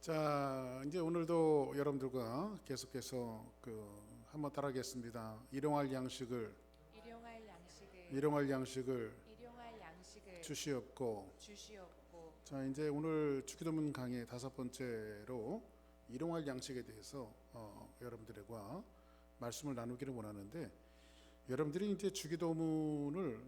자, 이제 오늘도 여러분들과 계속해서 한번 따라하겠습니다. 일용할 양식을 일용할 양식을 일용할 양식을 일용할 양식을 주시옵고. 주시옵고. 자, 이제 오늘 주기도문 강의 5번째로 일용할 양식에 대해서 여러분들과 말씀을 나누기를 원하는데, 여러분들이 이제 주기도문을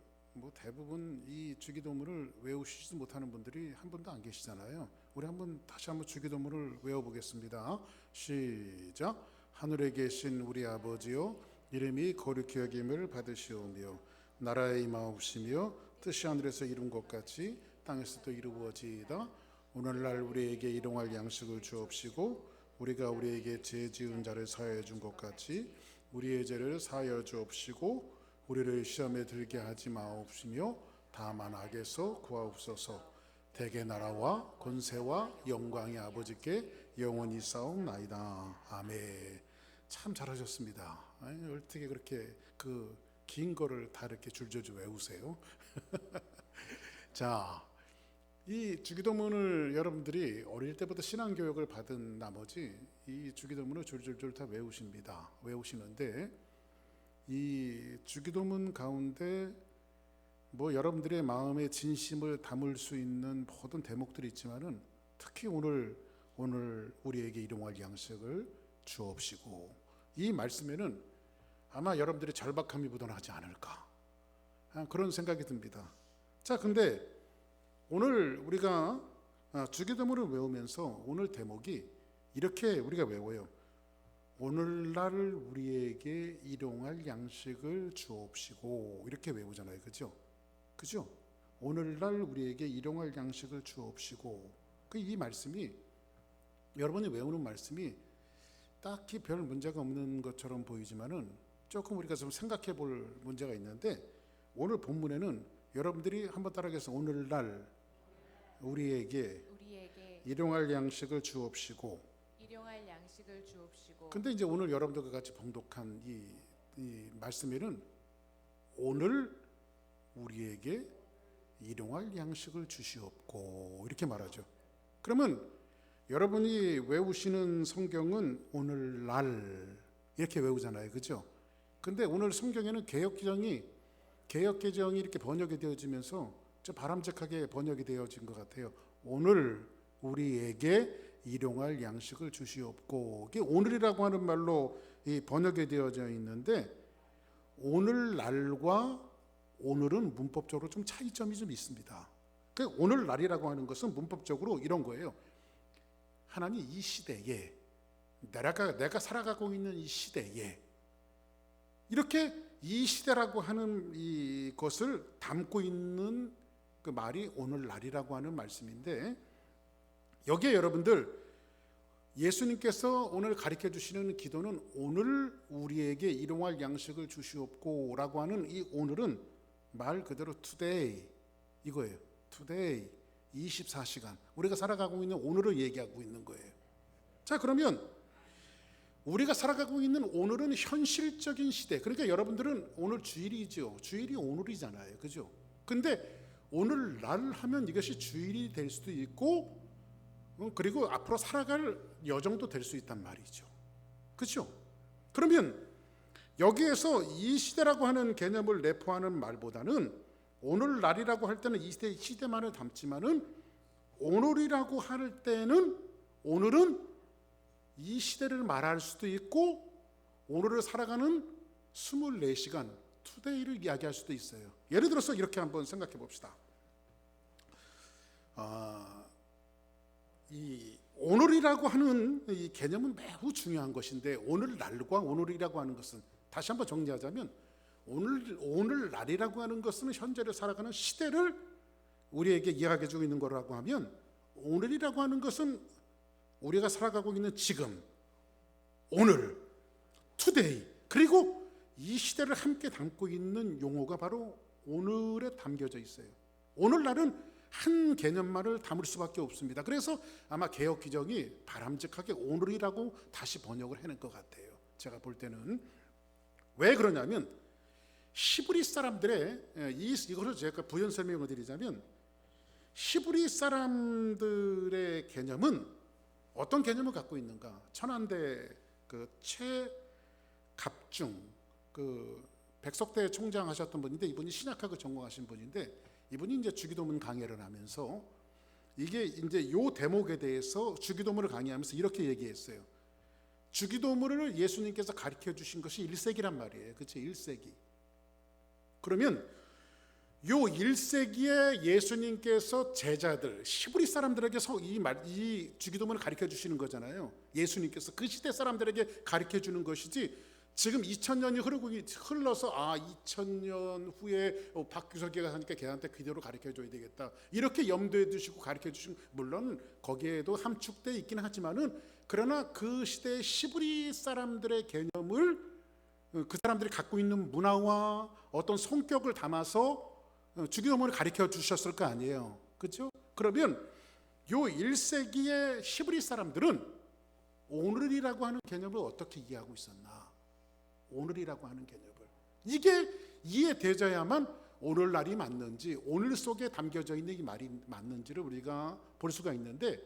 대부분 이 주기도문을 외우시지 못하는 분들이 한 분도 안 계시잖아요. 우리 다시 한번 주기도문을 외워보겠습니다. 시작. 하늘에 계신 우리 아버지요, 이름이 거룩히 여김을 받으시오며 나라의 임하옵시며 뜻이 하늘에서 이룬 것 같이 땅에서도 이루어지이다. 오늘날 우리에게 일용할 양식을 주옵시고 우리가 우리에게 죄 지은 자를 사하여 준 것 같이 우리의 죄를 사하여 주옵시고 우리를 시험에 들게 하지 마옵시며 다만 악에서 구하옵소서. 대개 나라와 권세와 영광이 아버지께 영원히 싸움나이다. 아멘. 참 잘하셨습니다. 아니, 어떻게 그렇게 긴 거를 다 이렇게 줄줄줄 외우세요? 자, 이 주기도문을 여러분들이 어릴 때부터 신앙교육을 받은 나머지 이 주기도문을 줄줄줄 다 외우시는데, 이 주기도문 가운데 여러분들의 마음의 진심을 담을 수 있는 모든 대목들이 있지만은 특히 오늘 우리에게 일용할 양식을 주옵시고, 이 말씀에는 아마 여러분들의 절박함이 묻어나지 않을까 그런 생각이 듭니다. 자, 근데 오늘 우리가 주기도문을 외우면서 오늘 대목이 이렇게 우리가 외워요. 오늘날 우리에게 일용할 양식을 주옵시고, 이렇게 외우잖아요. 그죠? 오늘날 우리에게 일용할 양식을 주옵시고. 이 말씀이, 여러분이 외우는 말씀이 딱히 별 문제가 없는 것처럼 보이지만은 조금 우리가 좀 생각해 볼 문제가 있는데, 오늘 본문에는 여러분들이 한번 따라해서 오늘날 우리에게 일용할 양식을 주옵시고. 일용할 양식을 주옵시고. 근데 이제 오늘 여러분들과 같이 봉독한 이 말씀에는 오늘 우리에게 일용할 양식을 주시옵고, 이렇게 말하죠. 그러면 여러분이 외우시는 성경은 오늘날 이렇게 외우잖아요. 그죠? 근데 오늘 성경에는 개역개정이 이렇게 번역이 되어지면서 좀 바람직하게 번역이 되어진 것 같아요. 오늘 우리에게 일용할 양식을 주시옵고. 이게 오늘이라고 하는 말로 번역이 되어져 있는데, 오늘날과 오늘은 문법적으로 좀 차이점이 좀 있습니다. 오늘날이라고 하는 것은 문법적으로 이런 거예요. 하나님 이 시대에 내가 살아가고 있는 이 시대에 이렇게 이 시대라고 하는 이것을 담고 있는 그 말이 오늘날이라고 하는 말씀인데, 여기에 여러분들 예수님께서 오늘 가르쳐 주시는 기도는 오늘 우리에게 일용할 양식을 주시옵고 라고 하는 이 오늘은 말 그대로 today 이거예요. today 24시간 우리가 살아가고 있는 오늘을 얘기하고 있는 거예요. 자, 그러면 우리가 살아가고 있는 오늘은 현실적인 시대. 그러니까 여러분들은 오늘 주일이죠. 주일이 오늘이잖아요. 그죠? 근데 오늘날 하면 이것이 주일이 될 수도 있고, 그리고 앞으로 살아갈 여정도 될 수 있단 말이죠. 그렇죠? 그러면 여기에서 이 시대라고 하는 개념을 내포하는 말보다는 오늘날이라고 할 때는 이 시대만을 담지만은 오늘이라고 할 때는 오늘은 이 시대를 말할 수도 있고 오늘을 살아가는 24시간 투데이를 이야기할 수도 있어요. 예를 들어서 이렇게 한번 생각해 봅시다. 이 오늘이라고 하는 이 개념은 매우 중요한 것인데, 오늘날과 오늘이라고 하는 것은 다시 한번 정리하자면 오늘날이라고 하는 것은 현재를 살아가는 시대를 우리에게 이야기해 주고 있는 거라고 하면, 오늘이라고 하는 것은 우리가 살아가고 있는 지금, 오늘, 투데이, 그리고 이 시대를 함께 담고 있는 용어가 바로 오늘에 담겨져 있어요. 오늘날은 한 개념만을 담을 수밖에 없습니다. 그래서 아마 개역기정이 바람직하게 오늘이라고 다시 번역을 해낸 것 같아요. 제가 볼 때는. 왜 그러냐면 히브리 사람들의 이것을 제가 부연 설명을 드리자면, 히브리 사람들의 개념은 어떤 개념을 갖고 있는가? 천안대 그 최갑중 그 백석대 총장 하셨던 분인데, 이분이 신약학을 전공하신 분인데, 이분이 이제 주기도문 강해를 하면서 이게 이제 요 대목에 대해서 주기도문을 강의하면서 이렇게 얘기했어요. 주기도문을 예수님께서 가르쳐 주신 것이 1세기란 말이에요. 그렇죠? 1세기. 그러면 요 1세기에 예수님께서 제자들, 시브리 사람들에게 이 주기도문을 가르쳐 주시는 거잖아요. 예수님께서 그 시대 사람들에게 가르쳐 주는 것이지, 지금 2000년이 흘러서 2000년 후에 박규석이가 하니까 걔한테 그대로 가르쳐 줘야 되겠다, 이렇게 염두에 두시고 가르쳐 주신, 물론 거기에도 함축돼 있긴 하지만은, 그러나 그 시대의 시브리 사람들의 개념을 그 사람들이 갖고 있는 문화와 어떤 성격을 담아서 주기도문을 가르쳐 주셨을 거 아니에요. 그렇죠? 그러면 요 1세기의 시브리 사람들은 오늘이라고 하는 개념을 어떻게 이해하고 있었나? 오늘이라고 하는 개념을, 이게 이해되어야만 오늘날이 맞는지, 오늘 속에 담겨져 있는 이 말이 맞는지를 우리가 볼 수가 있는데,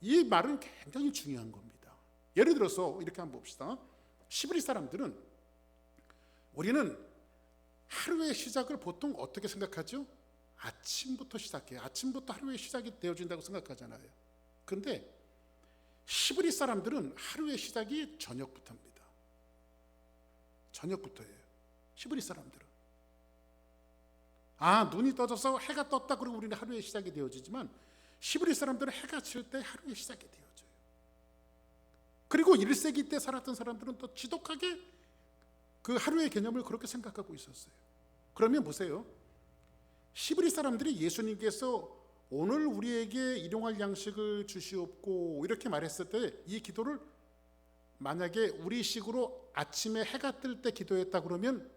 이 말은 굉장히 중요한 겁니다. 예를 들어서 이렇게 한번 봅시다. 시브리 사람들은, 우리는 하루의 시작을 보통 어떻게 생각하죠? 아침부터 시작해요. 아침부터 하루의 시작이 되어진다고 생각하잖아요. 그런데 시브리 사람들은 하루의 시작이 저녁부터입니다. 저녁부터예요. 시브리 사람들은. 눈이 떠져서 해가 떴다 그러고 우리는 하루의 시작이 되어지지만, 시브리 사람들은 해가 질 때 하루의 시작이 되어져요. 그리고 1세기 때 살았던 사람들은 또 지독하게 그 하루의 개념을 그렇게 생각하고 있었어요. 그러면 보세요. 시브리 사람들이 예수님께서 오늘 우리에게 일용할 양식을 주시옵고 이렇게 말했을 때, 이 기도를 만약에 우리식으로 아침에 해가 뜰 때 기도했다 그러면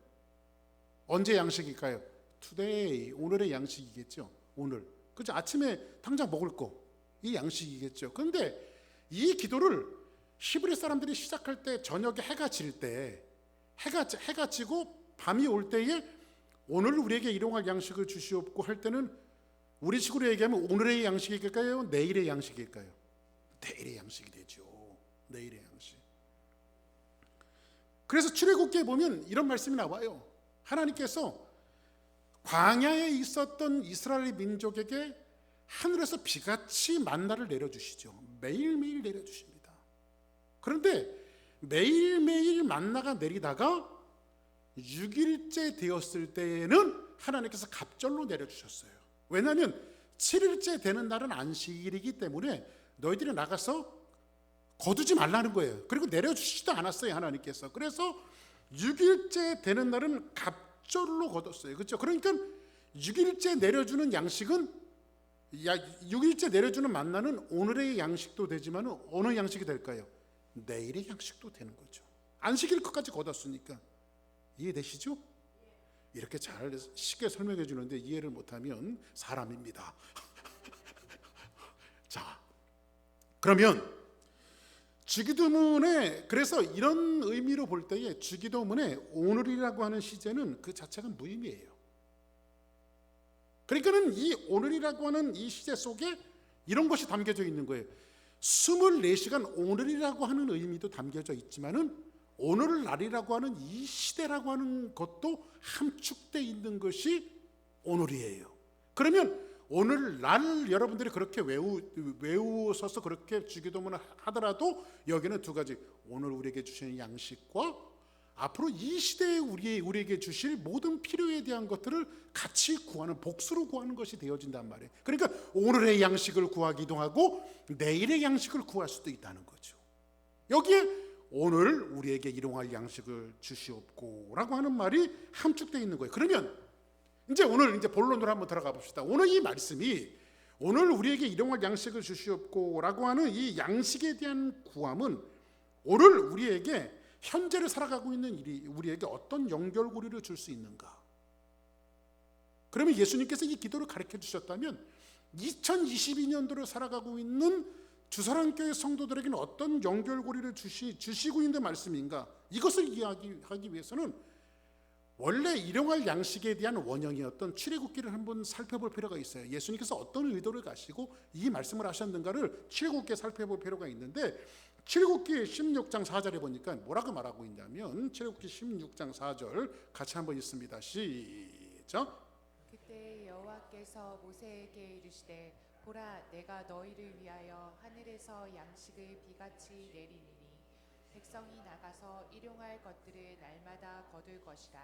언제 양식일까요? today, 오늘의 양식이겠죠. 오늘. 그죠? 아침에 당장 먹을 거, 이 양식이겠죠. 그런데 이 기도를 시브리 사람들이 시작할 때, 저녁에 해가 질 때, 해가 지고 밤이 올 때에 오늘 우리에게 일용할 양식을 주시옵고 할 때는, 우리식으로 얘기하면 오늘의 양식일까요? 내일의 양식일까요? 내일의 양식이 되죠. 내일의 양식. 그래서 출애굽기에 보면 이런 말씀이 나와요. 하나님께서 광야에 있었던 이스라엘 민족에게 하늘에서 비같이 만나를 내려주시죠. 매일매일 내려주십니다. 그런데 매일매일 만나가 내리다가 6일째 되었을 때에는 하나님께서 갑절로 내려주셨어요. 왜냐하면 7일째 되는 날은 안식일이기 때문에 너희들이 나가서 거두지 말라는 거예요. 그리고 내려주시지도 않았어요, 하나님께서. 그래서 6일째 되는 날은 갑절로 거뒀어요. 그렇죠? 그러니까 6일째 내려주는 양식은, 6일째 내려주는 만나는 오늘의 양식도 되지만 어느 양식이 될까요? 내일의 양식도 되는 거죠. 안식일 끝까지 거뒀으니까. 이해되시죠? 이렇게 잘 쉽게 설명해 주는데 이해를 못하면 사람입니다. 자, 그러면 주기도문에, 그래서 이런 의미로 볼 때에 주기도문에 오늘이라고 하는 시제는 그 자체가 무의미해요. 그러니까는 이 오늘이라고 하는 이 시제 속에 이런 것이 담겨져 있는 거예요. 24시간 오늘이라고 하는 의미도 담겨져 있지만은, 오늘날이라고 하는 이 시대라고 하는 것도 함축되어 있는 것이 오늘이에요. 그러면 오늘날 여러분들이 그렇게 외우셔서 그렇게 주기도문을 하더라도 여기는 두 가지, 오늘 우리에게 주시는 양식과 앞으로 이 시대에 우리에게 주실 모든 필요에 대한 것들을 같이 구하는, 복수로 구하는 것이 되어진단 말이에요. 그러니까 오늘의 양식을 구하기도 하고 내일의 양식을 구할 수도 있다는 거죠. 여기에 오늘 우리에게 일용할 양식을 주시옵고 라고 하는 말이 함축되어 있는 거예요. 그러면 오늘 본론으로 한번 들어가 봅시다. 오늘 이 말씀이, 오늘 우리에게 일용할 양식을 주시옵고 라고 하는 이 양식에 대한 구함은 오늘 우리에게 현재를 살아가고 있는 일이 우리에게 어떤 연결고리를 줄 수 있는가? 그러면 예수님께서 이 기도를 가르쳐 주셨다면 2022년도를 살아가고 있는 주사랑교회 성도들에게는 어떤 연결고리를 주시고 있는 말씀인가? 이것을 이해하기 위해서는 원래 일용할 양식에 대한 원형이었던 출애굽기를 한번 살펴볼 필요가 있어요. 예수님께서 어떤 의도를 가시고 이 말씀을 하셨는가를 출애굽기에 살펴볼 필요가 있는데, 출애굽기 16장 4절에 보니까 뭐라고 말하고 있냐면, 출애굽기 16장 4절 같이 한번 읽습니다. 시작. 그때 여호와께서 모세에게 이르시되 보라 내가 너희를 위하여 하늘에서 양식을 비같이 내리니니 백성이 나가서 일용할 것들을 날마다 거둘 것이라.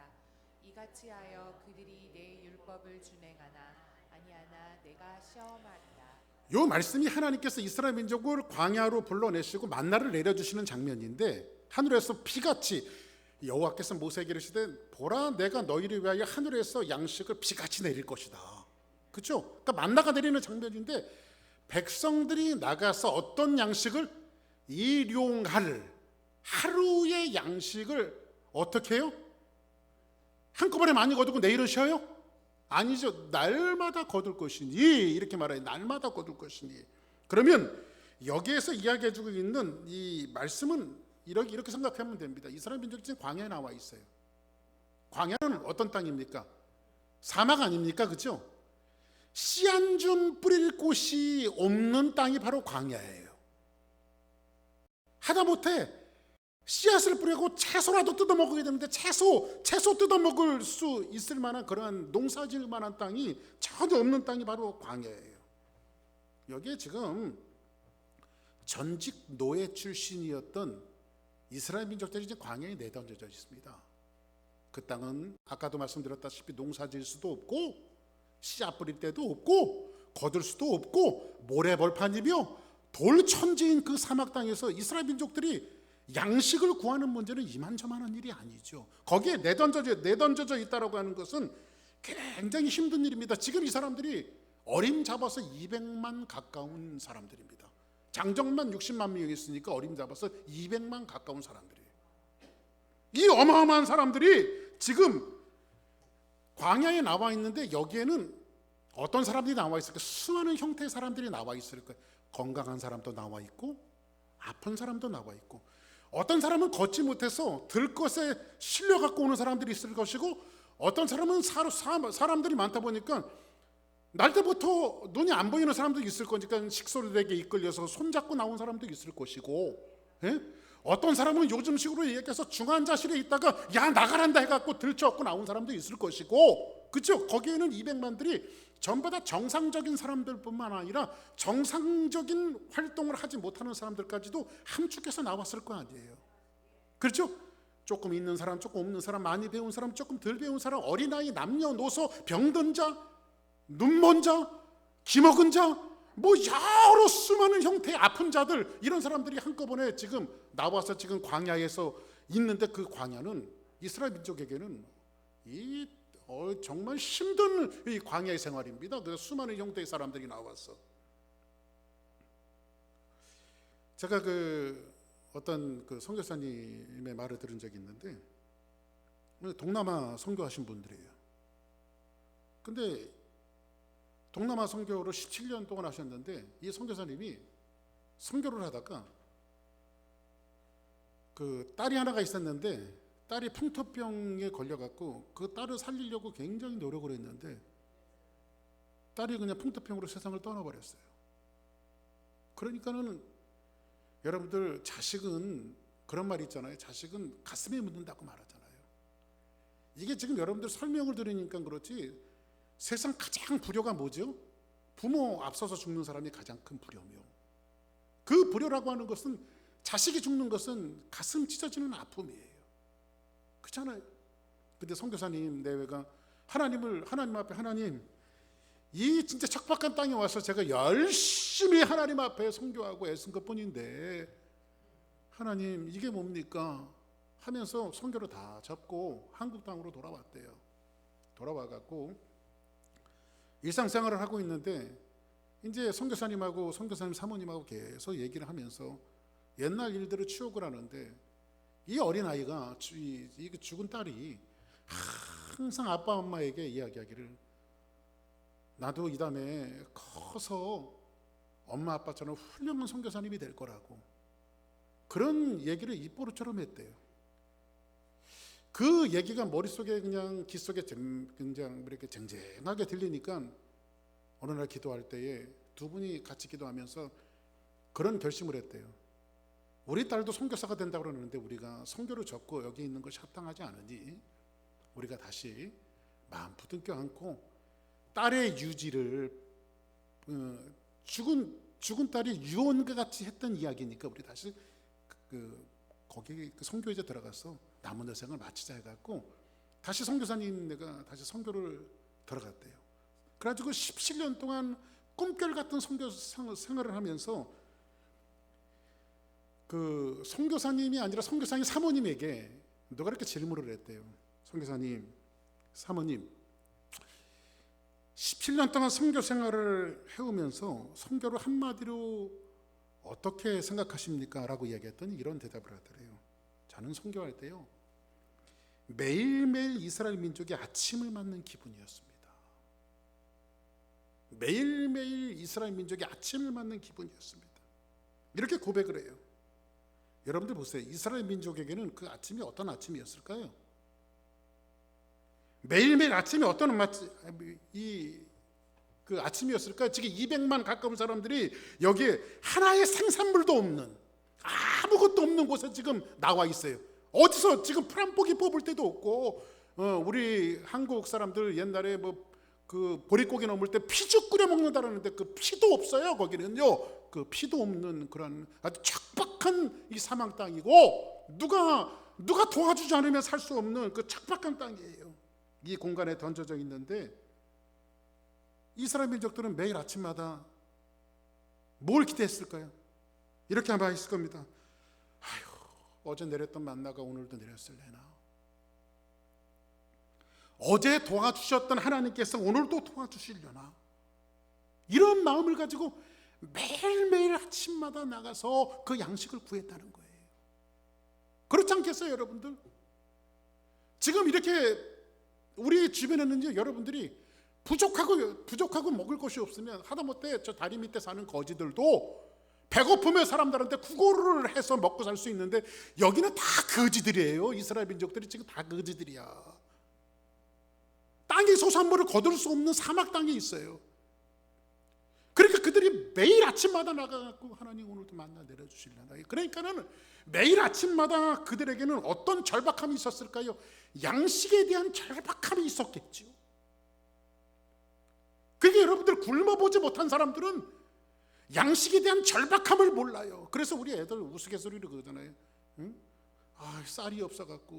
이같이 하여 그들이 내 율법을 준행하나 아니하나 내가 시험하리라. 요 말씀이 하나님께서 이스라엘 민족을 광야로 불러내시고 만나를 내려주시는 장면인데, 하늘에서 비같이 여호와께서 모세에게 이르시되 보라 내가 너희를 위하여 하늘에서 양식을 비같이 내릴 것이다. 그렇죠? 그러니까 만나가 내리는 장면인데, 백성들이 나가서 어떤 양식을 일용할 하루의 양식을 어떻게 해요? 한꺼번에 많이 거두고 내일은 쉬어요? 아니죠. 날마다 거둘 것이니, 이렇게 말해요. 날마다 거둘 것이니. 그러면 여기에서 이야기해주고 있는 이 말씀은 이렇게 생각하면 됩니다. 이스라엘 민족이 지금 광야에 나와 있어요. 광야는 어떤 땅입니까? 사막 아닙니까? 그렇죠? 씨 한 줌 뿌릴 곳이 없는 땅이 바로 광야예요. 하다못해 씨앗을 뿌리고 채소라도 뜯어 먹어야 되는데 채소 뜯어 먹을 수 있을 만한 그러한 농사 지을 만한 땅이 전혀 없는 땅이 바로 광야예요. 여기에 지금 전직 노예 출신이었던 이스라엘 민족들이 이제 광야에 내던져져 있습니다. 그 땅은 아까도 말씀드렸다시피 농사 지을 수도 없고 씨앗 뿌릴 데도 없고 거둘 수도 없고 모래벌판이며 돌천지인 그 사막 땅에서 이스라엘 민족들이 양식을 구하는 문제는 이만저만한 일이 아니죠. 거기에 내던져져 있다라고 하는 것은 굉장히 힘든 일입니다. 지금 이 사람들이 어림잡아서 200만 가까운 사람들입니다. 장정만 60만 명이 있으니까 어림잡아서 200만 가까운 사람들이에요. 이 어마어마한 사람들이 지금 광야에 나와 있는데, 여기에는 어떤 사람들이 나와 있을까? 수많은 형태의 사람들이 나와 있을 거예요. 건강한 사람도 나와 있고 아픈 사람도 나와 있고, 어떤 사람은 걷지 못해서 들것에 실려 갖고 오는 사람들이 있을 것이고, 어떤 사람은 사람들이 많다 보니까 날 때부터 눈이 안 보이는 사람도 있을 거니까 식소리에게 이끌려서 손잡고 나온 사람도 있을 것이고, 예? 어떤 사람은 요즘식으로 얘기해서 중환자실에 있다가 야 나가란다 해갖고 들쳐갖고 나온 사람도 있을 것이고, 그렇죠? 거기에는 200만들이 전부 다 정상적인 사람들뿐만 아니라 정상적인 활동을 하지 못하는 사람들까지도 함축해서 나왔을 거 아니에요. 그렇죠? 조금 있는 사람, 조금 없는 사람, 많이 배운 사람, 조금 덜 배운 사람, 어린아이, 남녀노소, 병든 자, 눈먼 자, 기먹은 자, 뭐 여러 수많은 형태의 아픈 자들, 이런 사람들이 한꺼번에 지금 나와서 지금 광야에서 있는데, 그 광야는 이스라엘 민족에게는 정말 힘든 이 광야의 생활입니다. 그 수많은 형태의 사람들이 나와서, 제가 어떤 선교사님의 말을 들은 적이 있는데, 동남아 선교하신 분들이에요. 근데 동남아 선교를 17년 동안 하셨는데, 이 선교사님이 선교를 하다가 딸이 하나가 있었는데, 딸이 풍토병에 걸려갖고 그 딸을 살리려고 굉장히 노력을 했는데 딸이 그냥 풍토병으로 세상을 떠나버렸어요. 그러니까는 여러분들, 자식은 그런 말 있잖아요. 자식은 가슴에 묻는다고 말하잖아요. 이게 지금 여러분들 설명을 들으니까 그렇지, 세상 가장 불효가 뭐죠? 부모 앞서서 죽는 사람이 가장 큰 불효며, 그 불효라고 하는 것은, 자식이 죽는 것은 가슴 찢어지는 아픔이에요. 그렇잖아요. 근데 선교사님 내외가 하나님 앞에, 하나님, 이 진짜 척박한 땅에 와서 제가 열심히 하나님 앞에 선교하고 애쓴 것뿐인데 하나님 이게 뭡니까? 하면서 선교를 다 접고 한국 땅으로 돌아왔대요. 돌아와갖고 일상생활을 하고 있는데, 이제 선교사님하고 선교사님 사모님하고 계속 얘기를 하면서 옛날 일들을 추억을 하는데, 이 어린아이가, 이 죽은 딸이 항상 아빠 엄마에게 이야기하기를, 나도 이 다음에 커서 엄마 아빠처럼 훌륭한 선교사님이 될 거라고, 그런 얘기를 입버릇처럼 했대요. 그 얘기가 머릿속에 그냥 귓속에 그냥 이렇게 쟁쟁하게 들리니까 어느 날 기도할 때에 두 분이 같이 기도하면서 그런 결심을 했대요. 우리 딸도 선교사가 된다고 그러는데 우리가 선교를 접고 여기 있는 것이 합당하지 않으니 우리가 다시 마음 부둥켜 안고 딸의 유지를 죽은 딸이 유언과 같이 했던 이야기니까 우리 다시 거기 그 선교회에 들어가서 남은 여생을 마치자 해갖고 다시 선교사님 내가 다시 선교를 들어갔대요. 그래가지고 17년 동안 꿈결 같은 선교 생활을 하면서 그 선교사님이 아니라 선교사님 사모님에게 누가 이렇게 질문을 했대요. 선교사님, 사모님, 17년 동안 선교 생활을 해오면서 선교를 한마디로 어떻게 생각하십니까? 라고 이야기했더니 이런 대답을 하더래요. 저는 선교할 때요, 매일매일 이스라엘 민족의 아침을 맞는 기분이었습니다. 매일매일 이스라엘 민족의 아침을 맞는 기분이었습니다. 이렇게 고백을 해요. 여러분들 보세요. 이스라엘 민족에게는 그 아침이 어떤 아침이었을까요? 매일매일 아침이 어떤 그 아침이었을까요? 지금 200만 가까운 사람들이 여기에 하나의 생산물도 없는, 아무것도 없는 곳에 지금 나와 있어요. 어디서 지금 풀한포기 뽑을 때도 없고, 우리 한국 사람들 옛날에 그 보릿고기 넘을 때 피죽 끓여 먹는다라는데 그 피도 없어요. 거기는요, 그 피도 없는 그런 아주 척박한 이 사막 땅이고, 누가 도와주지 않으면 살 수 없는 그 척박한 땅이에요. 이 공간에 던져져 있는데 이스라엘 민족들은 매일 아침마다 뭘 기대했을까요? 이렇게 아마 있을 겁니다. 아휴, 어제 내렸던 만나가 오늘도 내렸을래나. 어제 도와주셨던 하나님께서 오늘도 도와주시려나. 이런 마음을 가지고 매일매일 아침마다 나가서 그 양식을 구했다는 거예요. 그렇지 않겠어요, 여러분들? 지금 이렇게 우리 주변에는요, 여러분들이 부족하고 먹을 것이 없으면 하다못해 저 다리 밑에 사는 거지들도 배고프면 사람들한테 구걸을 해서 먹고 살 수 있는데, 여기는 다 거지들이에요. 이스라엘 민족들이 지금 다 거지들이야. 땅의 소산물을 거둘 수 없는 사막 땅에 있어요. 그러니까 그들이 매일 아침마다 나가고 하나님 오늘도 만나 내려주시려나. 그러니까는 매일 아침마다 그들에게는 어떤 절박함이 있었을까요? 양식에 대한 절박함이 있었겠죠. 그게 여러분들 굶어보지 못한 사람들은 양식에 대한 절박함을 몰라요. 그래서 우리 애들 우스갯소리로 그러잖아요. 응? 쌀이 없어갖고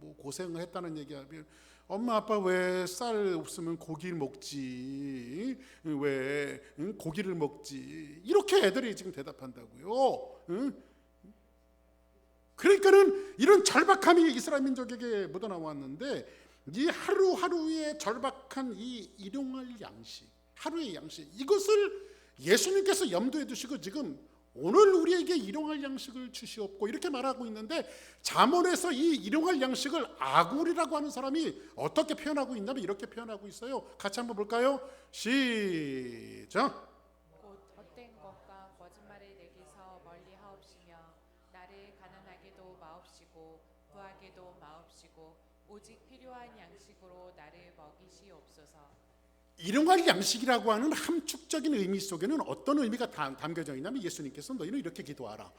뭐 고생을 했다는 얘기하면, 엄마 아빠 왜 쌀 없으면 고기를 먹지? 왜 고기를 먹지? 이렇게 애들이 지금 대답한다고요. 응? 그러니까는 이런 절박함이 이스라엘 민족에게 묻어나왔는데, 이 하루하루의 절박한 이 일용할 양식, 하루의 양식, 이것을 예수님께서 염두에 두시고 지금 오늘 우리에게 일용할 양식을 주시옵고 이렇게 말하고 있는데, 잠언에서 이 일용할 양식을 아굴이라고 하는 사람이 어떻게 표현하고 있냐면 이렇게 표현하고 있어요. 같이 한번 볼까요? 시작. 곧 헛된 것과 거짓말을 내게서 멀리 하옵시며 나를 가난하게도 마옵시고 부하게도 마옵시고 오직 필요한 양식으로 나를 먹이시옵소서. 일용할 양식이라고 하는 함축적인 의미 속에는 어떤 의미가 담겨져 있냐면, 예수님께서 너희는 이렇게 기도하라.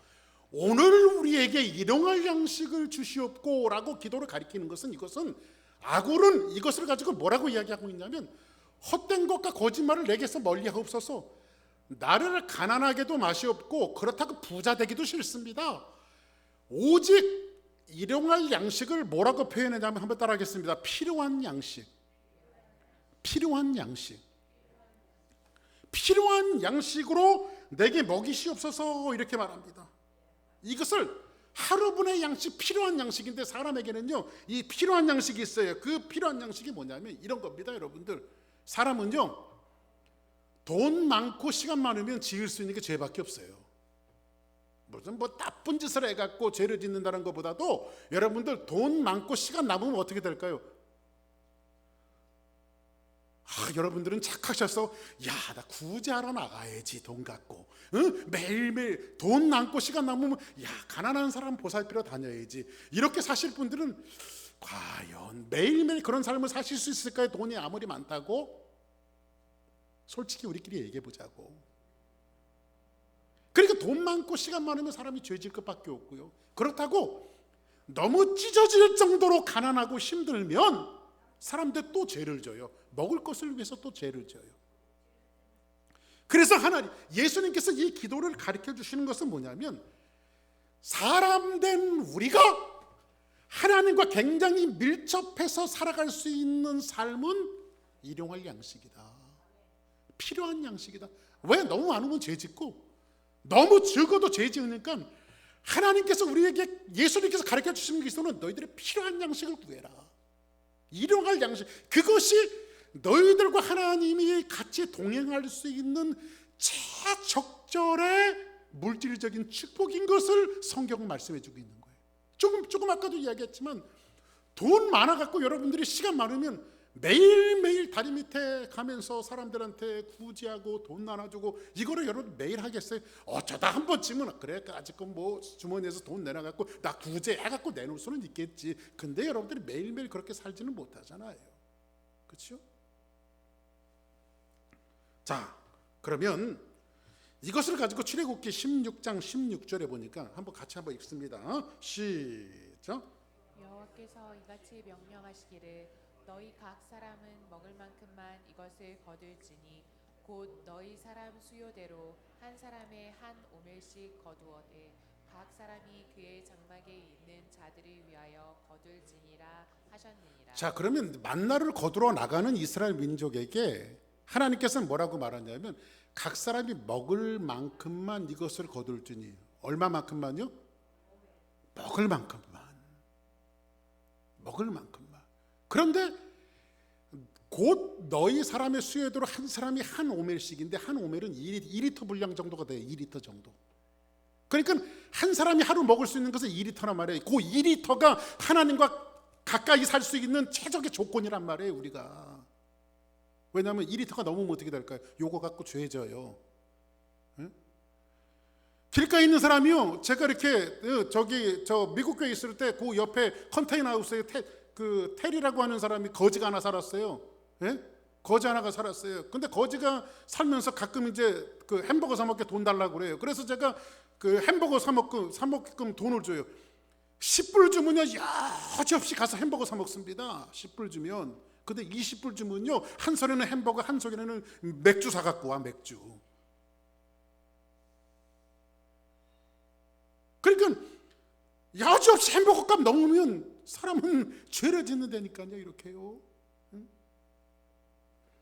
오늘 우리에게 일용할 양식을 주시옵고 라고 기도를 가리키는 것은, 이것은 아굴은 이것을 가지고 뭐라고 이야기하고 있냐면, 헛된 것과 거짓말을 내게서 멀리 하옵소서. 나를 가난하게도 마시옵고 그렇다고 부자 되기도 싫습니다. 오직 일용할 양식을 뭐라고 표현하냐면, 한번 따라하겠습니다. 필요한 양식. 필요한 양식. 필요한 양식으로 내게 먹이시옵소서 이렇게 말합니다. 이것을 하루분의 양식, 필요한 양식인데, 사람에게는요 이 필요한 양식이 있어요. 그 필요한 양식이 뭐냐면 이런 겁니다. 여러분들, 사람은요 돈 많고 시간 많으면 지을 수 있는 게 죄밖에 없어요. 무슨 나쁜 짓을 해갖고 죄를 짓는다는 것보다도, 여러분들 돈 많고 시간 남으면 어떻게 될까요? 여러분들은 착하셔서 나 구제하러 나가야지, 돈 갖고. 매일매일 돈 남고 시간 남으면 가난한 사람 보살피러 다녀야지, 이렇게 사실 분들은 과연 매일매일 그런 삶을 사실 수 있을까요? 돈이 아무리 많다고? 솔직히 우리끼리 얘기해 보자고. 그러니까 돈 많고 시간 많으면 사람이 죄질 것밖에 없고요. 그렇다고 너무 찢어질 정도로 가난하고 힘들면 사람들 또 죄를 져요. 먹을 것을 위해서 또 죄를 져요. 그래서 예수님께서 이 기도를 가르쳐 주시는 것은 뭐냐면, 사람된 우리가 하나님과 굉장히 밀접해서 살아갈 수 있는 삶은 일용할 양식이다. 필요한 양식이다. 왜? 너무 많으면 죄 짓고 너무 적어도 죄 지으니까 하나님께서 우리에게, 예수님께서 가르쳐 주시는 기도는 너희들의 필요한 양식을 구해라. 일용할 양식, 그것이 너희들과 하나님이 같이 동행할 수 있는 최적절의 물질적인 축복인 것을 성경은 말씀해 주고 있는 거예요. 조금 아까도 이야기했지만, 돈 많아 갖고 여러분들이 시간 많으면 매일매일 다리 밑에 가면서 사람들한테 구제하고 돈 나눠주고, 이거를 여러분 매일 하겠어요? 어쩌다 한 번쯤은 그래 아직은 뭐 주머니에서 돈 내놔갖고 나 구제해갖고 내놓을 수는 있겠지. 근데 여러분들이 매일매일 그렇게 살지는 못하잖아요. 그렇죠? 자, 그러면 이것을 가지고 출애굽기 16장 16절에 보니까 같이 한번 읽습니다. 시작. 여호와께서 이같이 명령하시기를 너희 각 사람은 먹을 만큼만 이것을 거둘지니 곧 너희 사람 수요대로 한 사람의 한 오멜씩 거두어되 각 사람이 그의 장막에 있는 자들을 위하여 거둘지니라 하셨느니라. 자, 그러면 만나를 거두러 나가는 이스라엘 민족에게 하나님께서는 뭐라고 말하냐면, 각 사람이 먹을 만큼만 이것을 거둘지니. 얼마만큼만요? 먹을 만큼만. 그런데 곧 너희 사람의 수요대로 한 사람이 한 오멜씩인데, 한 오멜은 2리터 분량 정도가 돼요. 2리터 정도. 그러니까 한 사람이 하루 먹을 수 있는 것은 2리터란 말이에요. 그 2리터가 하나님과 가까이 살 수 있는 최적의 조건이란 말이에요, 우리가. 왜냐하면 2리터가 넘으면 어떻게 될까요? 요거 갖고 죄져요. 길가에 있는 사람이요, 제가 이렇게 저 미국 교회 있을 때 그 옆에 컨테이너 하우스에 테리라고 하는 사람이 거지가 하나 살았어요. 거지 하나가 살았어요. 근데 거지가 살면서 가끔 이제 그 햄버거 사 먹게 돈 달라고 그래요. 그래서 제가 그 햄버거 사 먹게끔 돈을 줘요. 10불 주면요 여지없이 가서 햄버거 사 먹습니다. 10불 주면. 근데 20불 주면요 한 손에는 햄버거, 한 손에는 맥주 사 갖고 와, 맥주. 그러니까 여지없이 햄버거 값 넘으면 사람은 죄를 짓는다니까요, 이렇게요.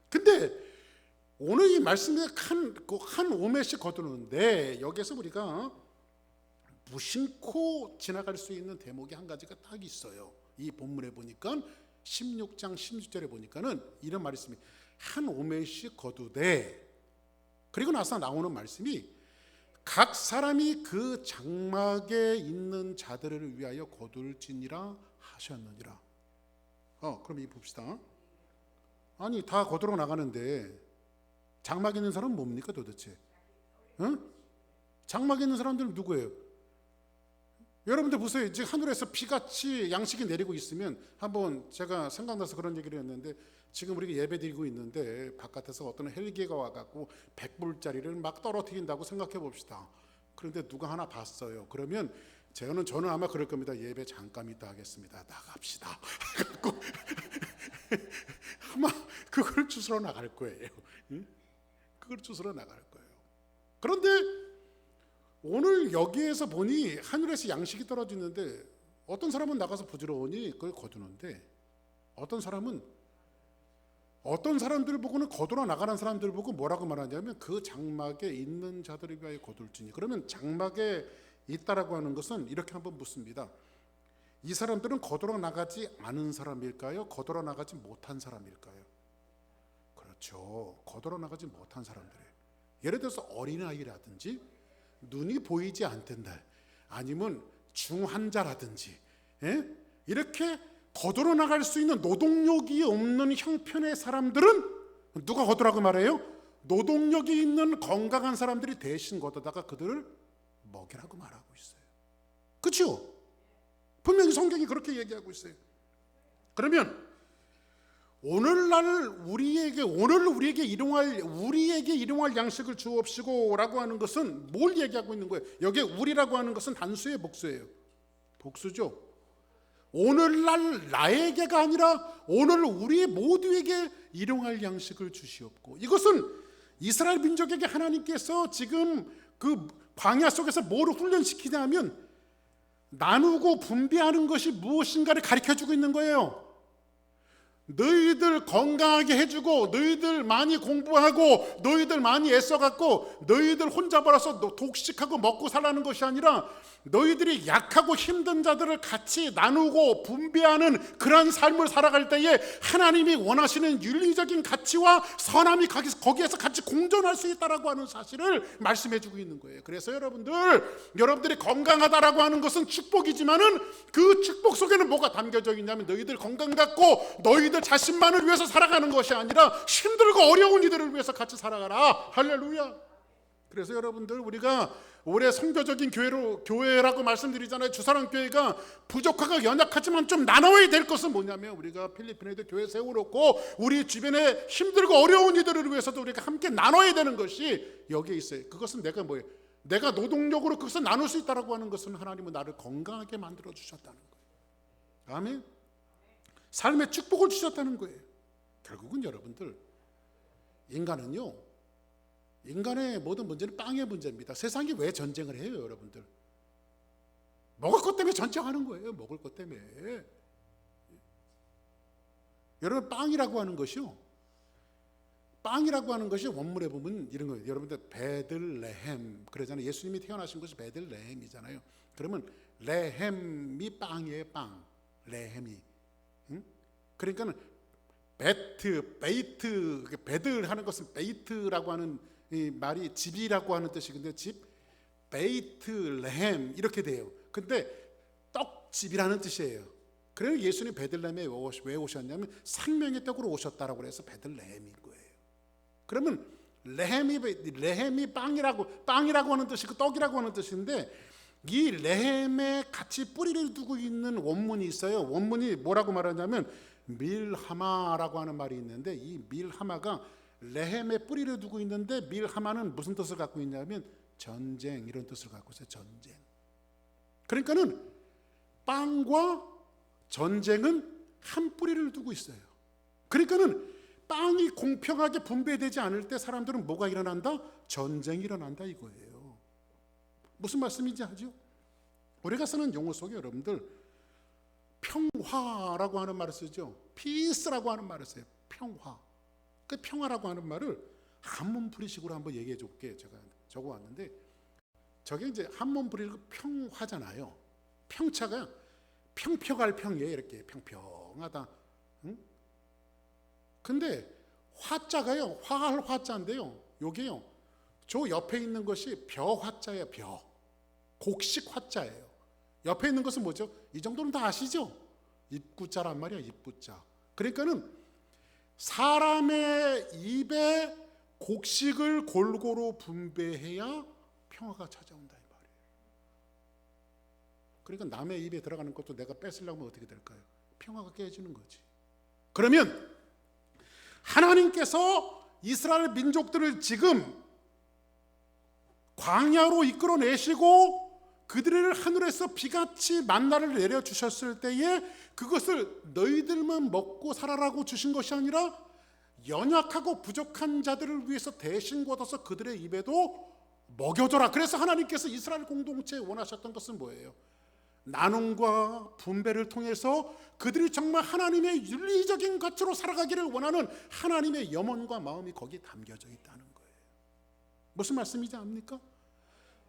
근데 오늘 이 말씀에 한 오멜씩 거두는데, 여기서 우리가 무심코 지나갈 수 있는 대목이 한 가지가 딱 있어요. 이 본문에 보니까 16장 16절에 보니까는 이런 말이 있습니다. 한 오멜씩 거두되, 그리고 나서 나오는 말씀이 각 사람이 그 장막에 있는 자들을 위하여 거둘지니라 하셨느니라. 그럼 이 봅시다. 아니 다 거두러 나가는데 장막에 있는 사람은 뭡니까 도대체? 장막에 있는 사람들은 누구예요? 여러분들 보세요. 지금 하늘에서 비같이 양식이 내리고 있으면, 한번 제가 생각나서 그런 얘기를 했는데, 지금 우리가 예배 드리고 있는데 바깥에서 어떤 헬기가 와갖고 100불짜리를 막 떨어뜨린다고 생각해 봅시다. 그런데 누가 하나 봤어요. 그러면 저는 아마 그럴 겁니다. 예배 잠깐 있다 하겠습니다. 나갑시다. 아마 그걸 주스러 나갈 거예요. 그걸 주스러 나갈 거예요. 그런데 오늘 여기에서 보니 하늘에서 양식이 떨어지는데, 어떤 사람은 나가서 부지런히 그걸 거두는데, 어떤 사람들 보고는 거두러 나가는 사람들 보고 뭐라고 말하냐면, 그 장막에 있는 자들을 위하여 거둘지니. 그러면 장막에 있다라고 하는 것은 이렇게 한번 묻습니다. 이 사람들은 거두러 나가지 않은 사람일까요? 거두러 나가지 못한 사람일까요? 그렇죠. 거두러 나가지 못한 사람들이에요. 예를 들어서 어린아이라든지 눈이 보이지 않던다, 아니면 중환자라든지, 이렇게 거두러 나갈 수 있는 노동력이 없는 형편의 사람들은 누가 거두라고 말해요? 노동력이 있는 건강한 사람들이 대신 거두다가 그들을 먹이라고 말하고 있어요. 그렇죠? 분명히 성경이 그렇게 얘기하고 있어요. 그러면 오늘 우리에게 일용할 양식을 주옵시고라고 하는 것은 뭘 얘기하고 있는 거예요? 여기 우리라고 하는 것은 단수예요, 복수예요? 복수죠. 오늘날 나에게가 아니라 오늘 우리 모두에게 일용할 양식을 주시옵고, 이것은 이스라엘 민족에게 하나님께서 지금 그 광야 속에서 뭐를 훈련시키냐면 나누고 분배하는 것이 무엇인가를 가르쳐주고 있는 거예요. 너희들 건강하게 해주고, 너희들 많이 공부하고, 너희들 많이 애써갖고, 너희들 혼자 벌어서 독식하고 먹고 살라는 것이 아니라 너희들이 약하고 힘든 자들을 같이 나누고 분배하는 그런 삶을 살아갈 때에 하나님이 원하시는 윤리적인 가치와 선함이 거기에서 같이 공존할 수 있다라고 하는 사실을 말씀해주고 있는 거예요. 그래서 여러분들이 건강하다라고 하는 것은 축복이지만은 그 축복 속에는 뭐가 담겨져 있냐면 너희들 건강 갖고 너희들 자신만을 위해서 살아가는 것이 아니라 힘들고 어려운 이들을 위해서 같이 살아가라. 할렐루야. 그래서 여러분들, 우리가 올해 선교적인 교회라고 말씀드리잖아요. 주사랑교회가 부족하고 연약하지만 좀 나눠야 될 것은 뭐냐면, 우리가 필리핀에도 교회 세워놓고 우리 주변에 힘들고 어려운 이들을 위해서도 우리가 함께 나눠야 되는 것이 여기에 있어요. 그것은 내가 뭐예요? 내가 노동력으로 그것을 나눌 수 있다라고 하는 것은 하나님은 나를 건강하게 만들어 주셨다는 거예요. 아멘. 삶의 축복을 주셨다는 거예요. 결국은 여러분들, 인간의 모든 문제는 빵의 문제입니다. 세상이 왜 전쟁을 해요, 여러분들? 먹을 것 때문에 전쟁하는 거예요. 먹을 것 때문에. 여러분, 빵이라고 하는 것이 원문에 보면 이런 거예요. 여러분들, 베들레헴 그러잖아요. 예수님이 태어나신 것이 베들레헴이잖아요. 그러면 레헴이 빵이에요. 빵. 레헴이. 그러니까는 베이트, 베들 하는 것은 베이트라고 하는 이 말이 집이라고 하는 뜻이근데, 집, 베이트레헴 이렇게 돼요. 근데 떡집이라는 뜻이에요. 그래서 예수님 베들레헴에 왜 오셨냐면 생명의 떡으로 오셨다라고 해서 베들레헴인 거예요. 그러면 레헴이 빵이라고 하는 뜻이고 떡이라고 하는 뜻인데, 이 레헴에 같이 뿌리를 두고 있는 원문이 있어요. 원문이 뭐라고 말하냐면 밀하마라고 하는 말이 있는데, 이 밀하마가 레헴에 뿌리를 두고 있는데, 밀하마는 무슨 뜻을 갖고 있냐면 전쟁, 이런 뜻을 갖고 있어요. 전쟁. 그러니까는 빵과 전쟁은 한 뿌리를 두고 있어요. 그러니까는 빵이 공평하게 분배되지 않을 때 사람들은 뭐가 일어난다? 전쟁이 일어난다 이거예요. 무슨 말씀인지 아죠? 우리가 쓰는 용어 속에 여러분들 평화라고 하는 말을 쓰죠. 피스라고 하는 말을 써요. 평화. 그 평화라고 하는 말을 한문풀이식으로 한번 얘기해 줄게요. 제가 적어왔는데, 저게 이제 한문풀이로 평화잖아요. 평차가 평평할 평이에요. 이렇게 평평하다. 응? 근데 화자가요, 화할 화자인데요, 요게요, 저 옆에 있는 것이 벼화자예요. 벼. 곡식 화자예요. 옆에 있는 것은 뭐죠? 이 정도는 다 아시죠? 입구자란 말이야. 입구자. 그러니까는 사람의 입에 곡식을 골고루 분배해야 평화가 찾아온다 이 말이에요. 그러니까 남의 입에 들어가는 것도 내가 뺏으려고 하면 어떻게 될까요? 평화가 깨지는 거지. 그러면 하나님께서 이스라엘 민족들을 지금 광야로 이끌어내시고 그들을 하늘에서 비같이 만나를 내려주셨을 때에 그것을 너희들만 먹고 살아라고 주신 것이 아니라 연약하고 부족한 자들을 위해서 대신 걷어서 그들의 입에도 먹여줘라. 그래서 하나님께서 이스라엘 공동체에 원하셨던 것은 뭐예요? 나눔과 분배를 통해서 그들이 정말 하나님의 윤리적인 가치로 살아가기를 원하는 하나님의 염원과 마음이 거기에 담겨져 있다는 거예요. 무슨 말씀이지 않습니까?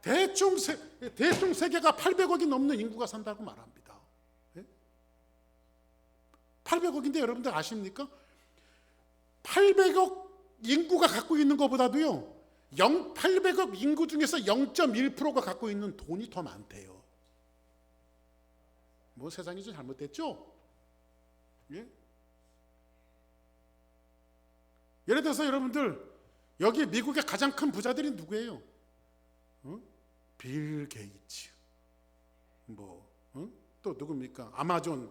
대충 세계가 800억이 넘는 인구가 산다고 말합니다. 800억인데 여러분들 아십니까? 800억 인구가 갖고 있는 것보다도요, 800억 인구 중에서 0.1%가 갖고 있는 돈이 더 많대요. 뭐 세상이 좀 잘못됐죠? 예? 예를 들어서 여러분들, 여기 미국의 가장 큰 부자들이 누구예요? 빌 게이츠, 또 누굽니까? 아마존